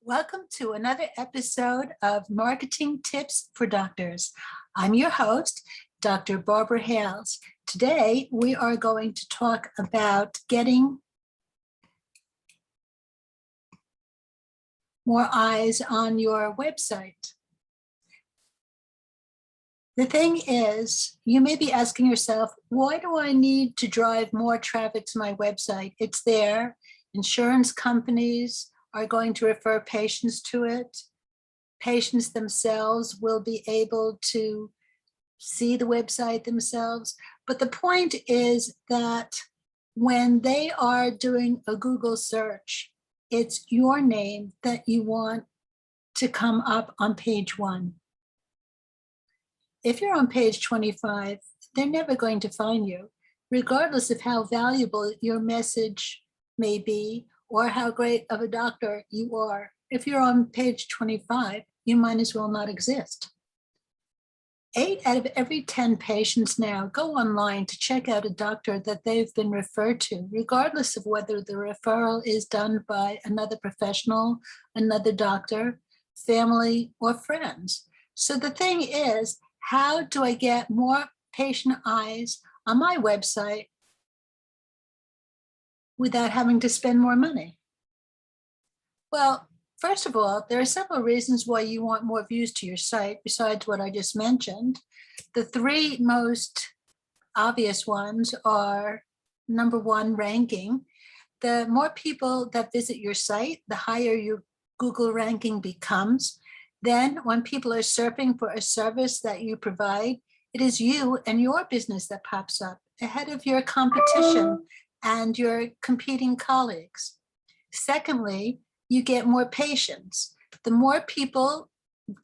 Welcome to another episode of Marketing Tips for Doctors. I'm your host, Dr. Barbara Hales. Today, we are going to talk about getting more eyes on your website. The thing is, you may be asking yourself, why do I need to drive more traffic to my website? It's there. Insurance companies are going to refer patients to it. Patients themselves will be able to see the website themselves. But the point is that when they are doing a Google search, it's your name that you want to come up on page 1. If you're on page 25, they're never going to find you, regardless of how valuable your message may be or how great of a doctor you are. If you're on page 25, you might as well not exist. 8 out of every 10 patients now go online to check out a doctor that they've been referred to, regardless of whether the referral is done by another professional, another doctor, family, or friends. So the thing is, how do I get more patient eyes on my website without having to spend more money? Well, first of all, there are several reasons why you want more views to your site besides what I just mentioned. The 3 most obvious ones are, number 1, ranking. The more people that visit your site, the higher your Google ranking becomes. Then when people are surfing for a service that you provide, it is you and your business that pops up ahead of your competition and your competing colleagues. Secondly, you get more patients. The more people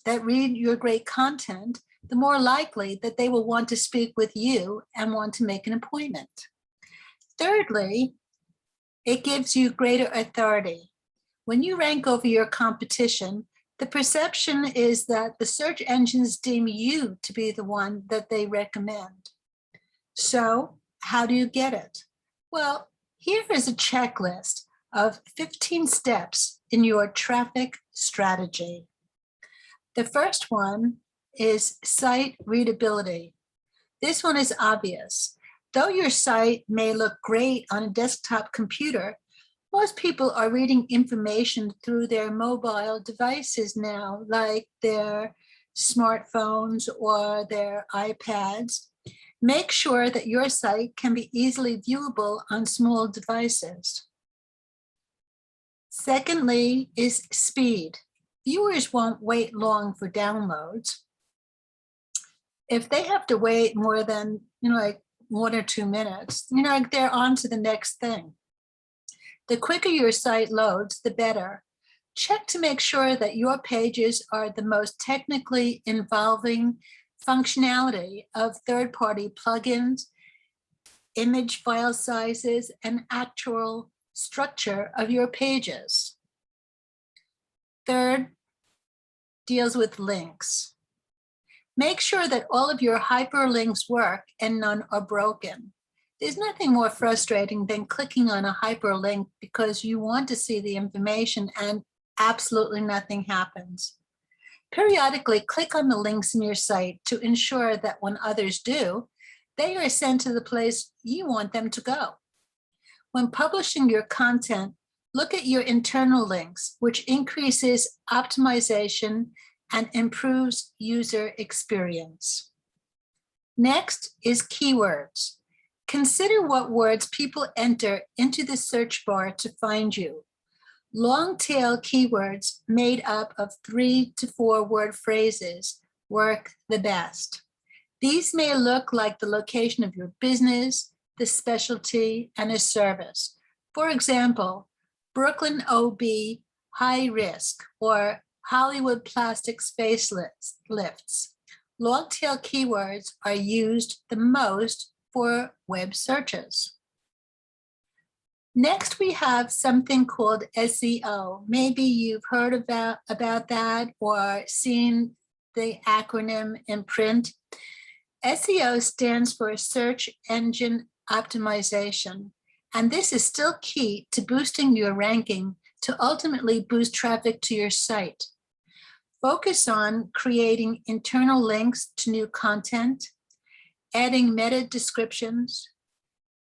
that read your great content, the more likely that they will want to speak with you and want to make an appointment. Thirdly, it gives you greater authority. When you rank over your competition, the perception is that the search engines deem you to be the one that they recommend. So, how do you get it? Well, here is a checklist of 15 steps in your traffic strategy. The first one is site readability. This one is obvious. Though your site may look great on a desktop computer, most people are reading information through their mobile devices now, like their smartphones or their iPads. Make sure that your site can be easily viewable on small devices. Secondly is speed. Viewers won't wait long for downloads. If they have to wait more than, like 1 or 2 minutes, they're on to the next thing. The quicker your site loads, the better. Check to make sure that your pages are the most technically involving functionality of third-party plugins, image file sizes, and actual structure of your pages. Third, deals with links. Make sure that all of your hyperlinks work and none are broken. There's nothing more frustrating than clicking on a hyperlink because you want to see the information and absolutely nothing happens. Periodically click on the links in your site to ensure that when others do, they are sent to the place you want them to go. When publishing your content, look at your internal links, which increases optimization and improves user experience. Next is keywords. Consider what words people enter into the search bar to find you. Long tail keywords made up of 3 to 4 word phrases work the best. These may look like the location of your business, the specialty, and a service. For example, Brooklyn OB high risk or Hollywood plastics facelifts. Long tail keywords are used the most for web searches. Next, we have something called SEO. Maybe you've heard about that or seen the acronym in print. SEO stands for Search Engine Optimization, and this is still key to boosting your ranking to ultimately boost traffic to your site. Focus on creating internal links to new content, adding meta descriptions,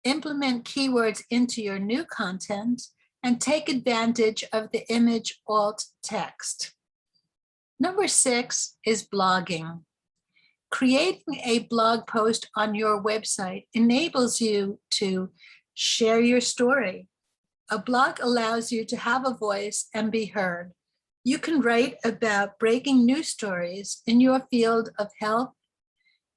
implement keywords into your new content, and take advantage of the image alt text. Number 6 is blogging. Creating a blog post on your website enables you to share your story. A blog allows you to have a voice and be heard. You can write about breaking news stories in your field of health,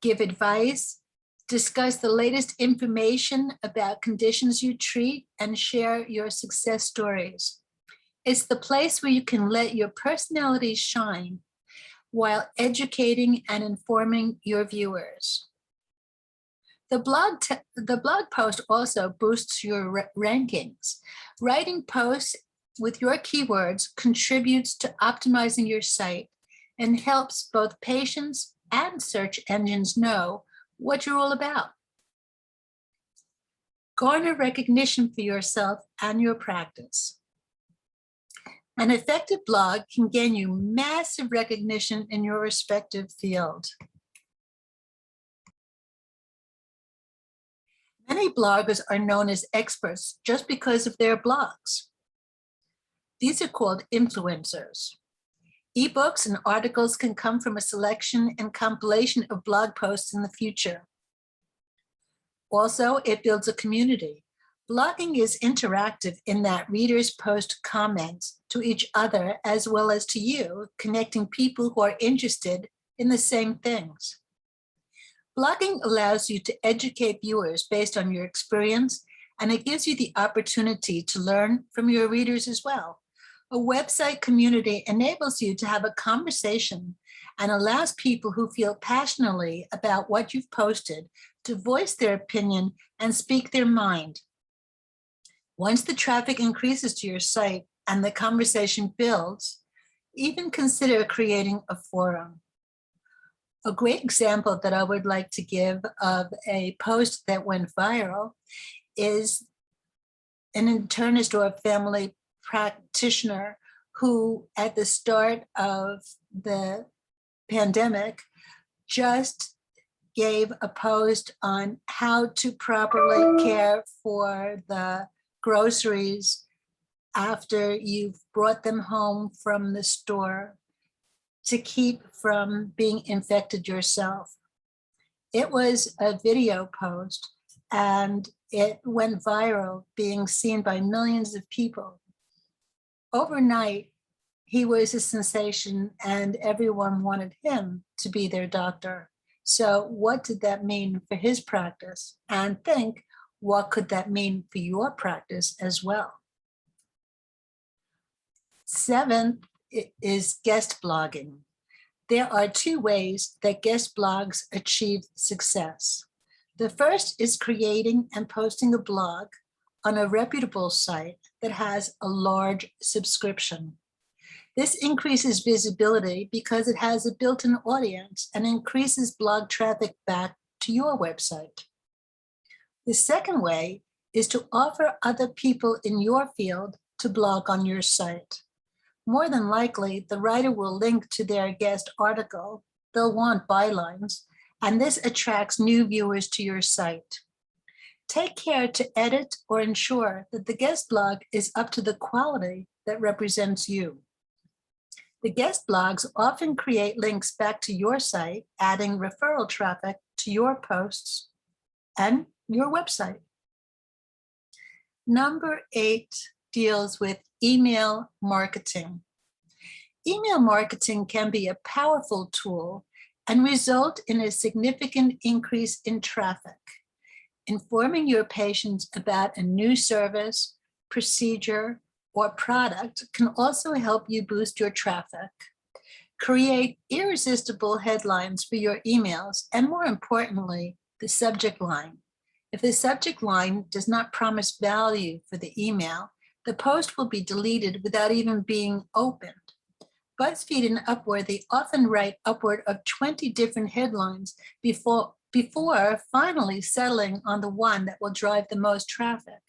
give advice, discuss the latest information about conditions you treat, and share your success stories. It's the place where you can let your personality shine while educating and informing your viewers. The blog post also boosts your rankings. Writing posts with your keywords contributes to optimizing your site and helps both patients and search engines know what you're all about. Garner recognition for yourself and your practice. An effective blog can gain you massive recognition in your respective field. Many bloggers are known as experts just because of their blogs. These are called influencers. Ebooks and articles can come from a selection and compilation of blog posts in the future. Also, it builds a community. Blogging is interactive in that readers post comments to each other as well as to you, connecting people who are interested in the same things. Blogging allows you to educate viewers based on your experience, and it gives you the opportunity to learn from your readers as well. A website community enables you to have a conversation and allows people who feel passionately about what you've posted to voice their opinion and speak their mind. Once the traffic increases to your site and the conversation builds, even consider creating a forum. A great example that I would like to give of a post that went viral is an internist or a family practitioner who, at the start of the pandemic, just gave a post on how to properly care for the groceries after you've brought them home from the store to keep from being infected yourself. It was a video post and it went viral, being seen by millions of people. Overnight, he was a sensation and everyone wanted him to be their doctor. So what did that mean for his practice? And think, what could that mean for your practice as well? 7th is guest blogging. There are 2 ways that guest blogs achieve success. The first is creating and posting a blog on a reputable site that has a large subscription. This increases visibility because it has a built-in audience and increases blog traffic back to your website. The second way is to offer other people in your field to blog on your site. More than likely, the writer will link to their guest article. They'll want bylines, and this attracts new viewers to your site. Take care to edit or ensure that the guest blog is up to the quality that represents you. The guest blogs often create links back to your site, adding referral traffic to your posts and your website. Number 8 deals with email marketing. Email marketing can be a powerful tool and result in a significant increase in traffic. Informing your patients about a new service, procedure, or product can also help you boost your traffic. Create irresistible headlines for your emails, and more importantly, the subject line. If the subject line does not promise value for the email, the post will be deleted without even being opened. BuzzFeed and Upworthy often write upward of 20 different headlines before finally settling on the one that will drive the most traffic.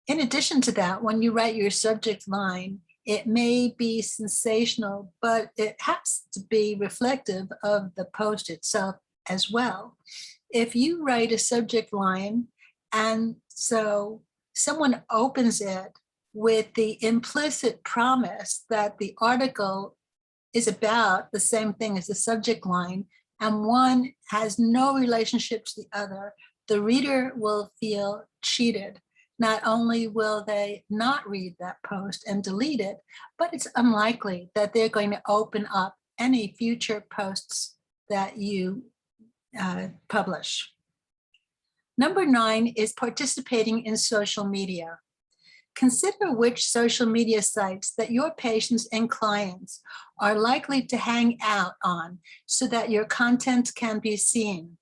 In addition to that, when you write your subject line, it may be sensational, but it has to be reflective of the post itself as well. If you write a subject line and so someone opens it with the implicit promise that the article is about the same thing as the subject line, and one has no relationship to the other, the reader will feel cheated. Not only will they not read that post and delete it, but it's unlikely that they're going to open up any future posts that you publish. Number 9 is participating in social media. Consider which social media sites that your patients and clients are likely to hang out on so that your content can be seen.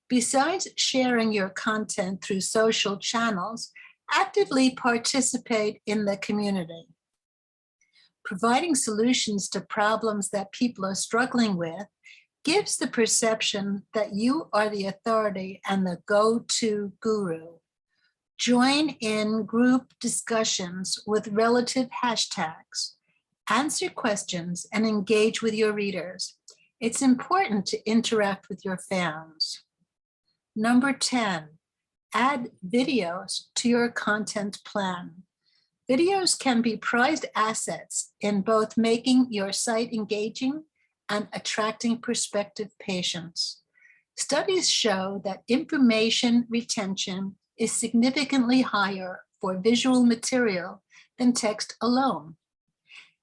Besides sharing your content through social channels, actively participate in the community. Providing solutions to problems that people are struggling with gives the perception that you are the authority and the go-to guru. Join in group discussions with relative hashtags. Answer questions and engage with your readers. It's important to interact with your fans. Number 10, add videos to your content plan. Videos can be prized assets in both making your site engaging and attracting prospective patients. Studies show that information retention is significantly higher for visual material than text alone.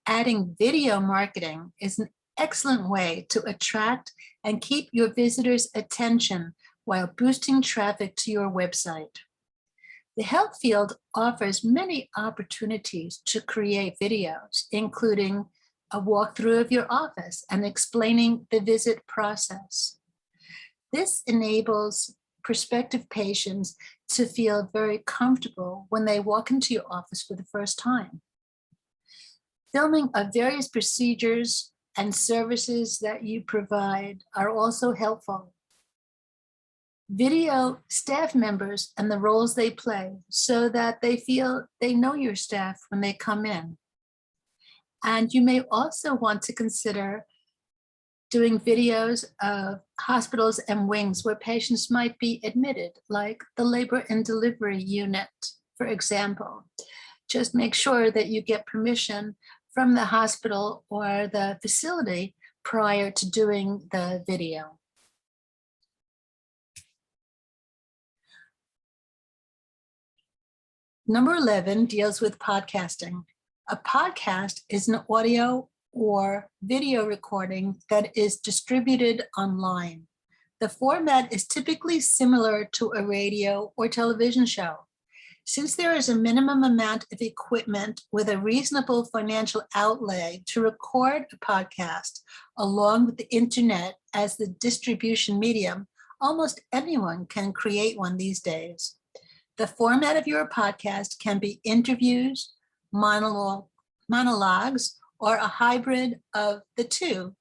Adding video marketing is an excellent way to attract and keep your visitors' attention while boosting traffic to your website. The health field offers many opportunities to create videos, including a walkthrough of your office and explaining the visit process. This enables prospective patients to feel very comfortable when they walk into your office for the first time. Filming of various procedures and services that you provide are also helpful. Video staff members and the roles they play so that they feel they know your staff when they come in. And you may also want to consider doing videos of hospitals and wings where patients might be admitted, like the labor and delivery unit, for example. Just make sure that you get permission from the hospital or the facility prior to doing the video. Number 11 deals with podcasting. A podcast is an audio or video recording that is distributed online. The format is typically similar to a radio or television show. Since there is a minimum amount of equipment with a reasonable financial outlay to record a podcast, along with the internet as the distribution medium, almost anyone can create one these days. The format of your podcast can be interviews, monologues, or a hybrid of the two.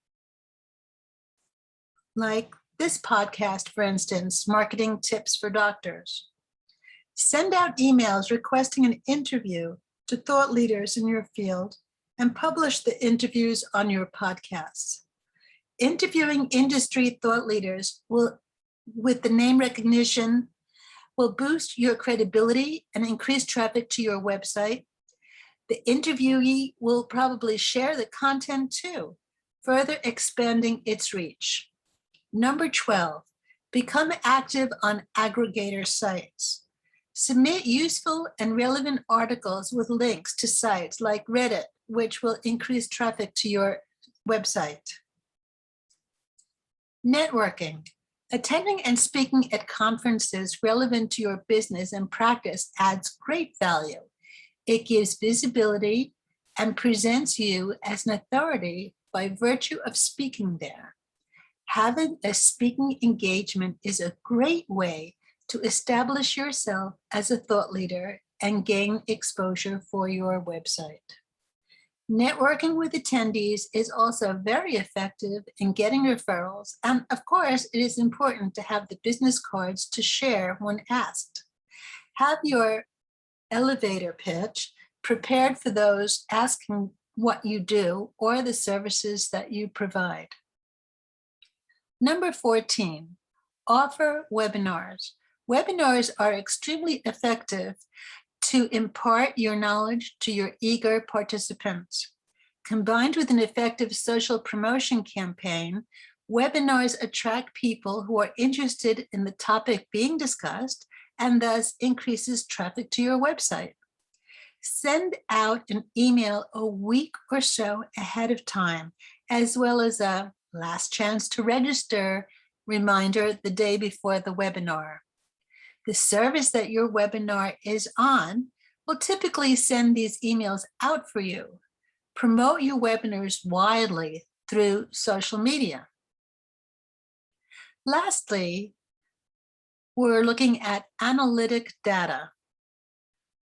Like this podcast, for instance, Marketing Tips for Doctors. Send out emails requesting an interview to thought leaders in your field and publish the interviews on your podcasts. Interviewing industry thought leaders with the name recognition will boost your credibility and increase traffic to your website. The interviewee will probably share the content too, further expanding its reach. Number 12, become active on aggregator sites. Submit useful and relevant articles with links to sites like Reddit, which will increase traffic to your website. Networking. Attending and speaking at conferences relevant to your business and practice adds great value. It gives visibility and presents you as an authority by virtue of speaking there. Having a speaking engagement is a great way to establish yourself as a thought leader and gain exposure for your website. Networking with attendees is also very effective in getting referrals. And of course, it is important to have the business cards to share when asked. Have your elevator pitch prepared for those asking what you do or the services that you provide. Number 14, offer webinars. Webinars are extremely effective to impart your knowledge to your eager participants. Combined with an effective social promotion campaign, webinars attract people who are interested in the topic being discussed and thus increases traffic to your website. Send out an email a week or so ahead of time, as well as a last chance to register reminder the day before the webinar. The service that your webinar is on will typically send these emails out for you. Promote your webinars widely through social media. Lastly, we're looking at analytic data.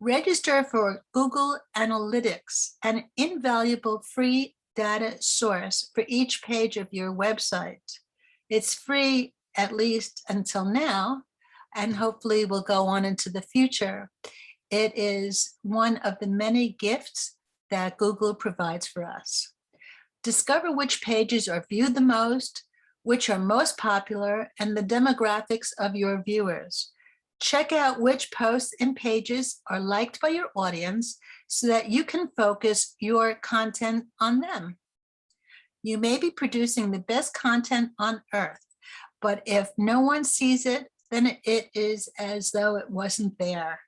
Register for Google Analytics, an invaluable free data source for each page of your website. It's free, at least until now, and hopefully will go on into the future. It is one of the many gifts that Google provides for us. Discover which pages are viewed the most, which are most popular, and the demographics of your viewers. Check out which posts and pages are liked by your audience so that you can focus your content on them. You may be producing the best content on earth, but if no one sees it, then it is as though it wasn't there.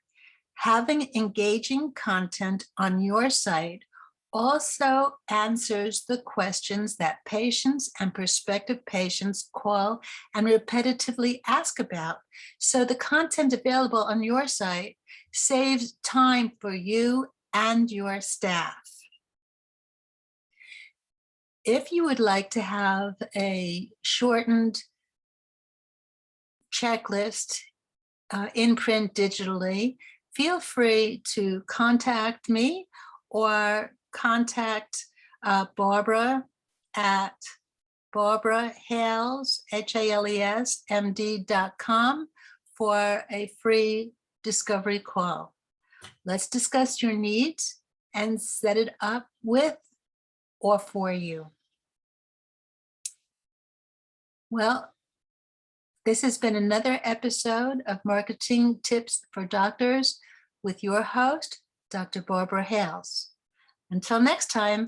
Having engaging content on your site also answers the questions that patients and prospective patients call and repetitively ask about. So the content available on your site saves time for you and your staff. If you would like to have a shortened checklist in print digitally, feel free to contact me or contact Barbara at BarbaraHales, Hales, MD.com for a free discovery call. Let's discuss your needs and set it up with or for you. Well, this has been another episode of Marketing Tips for Doctors with your host, Dr. Barbara Hales. Until next time.